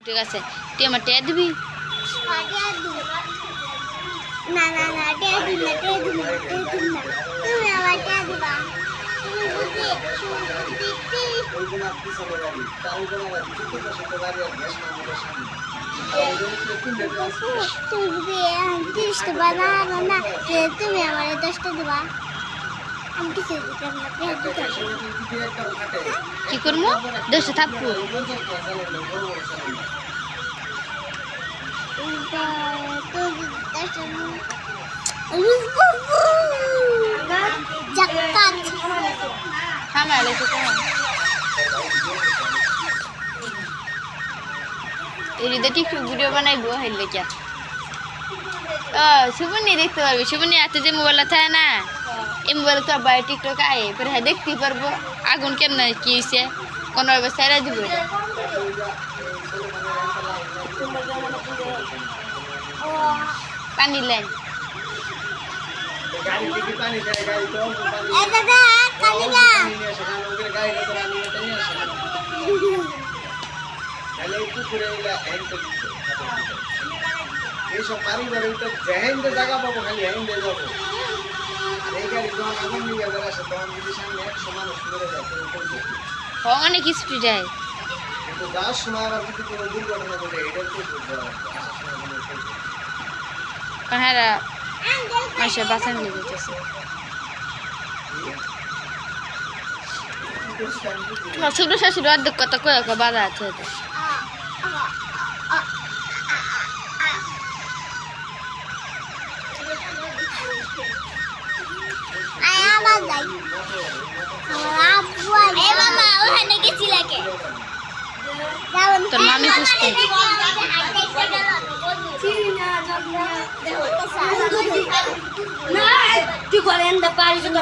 ঠিক আছে তুই আমার টেয়া দিবি না না না টেয়া দিন না টেয়া দিন না তুমি আমার টেয়া দিবা তুমি যদি 30টা বানাবো না তুমি আমার 10টা দিবা আমি কিছু দিতাম না কি করবো 10টা থাকবো টিকটক ভিডিও বানাইবো হেললে কে শুভনি দেখতে পারবি শুভনি এত যে মোবাইল থাকে না এই মোবাইল তো বাইরে টিকটক আয়ে পরে হ্যাঁ দেখতে পারবো আগুন কেন কি হয়েছে কোনো অবস্থায় দিব পানি লাইন এইসব পারিবারিক জাহেন্দে জায়গা পাবো খালি হেন্দে যাবো আর এই গাড়ি যখন আগুন নিয়ে যাবে আসে তখন যদি সামনে 100 মানুষ মরে যায় অনেক স্পিড যায় কিন্তু যাওয়ার সময় আবার যদি কোনো দুর্ঘটনা ঘটে এটার তো কারণ হ্যাঁ মানুষের বাঁচানো যেতেছে ছোট শাশুড়ি অর্ধেক কথা কয়ে বাধা আছে তোর মামি খুঁজতে তুই করেন দা পারিস তো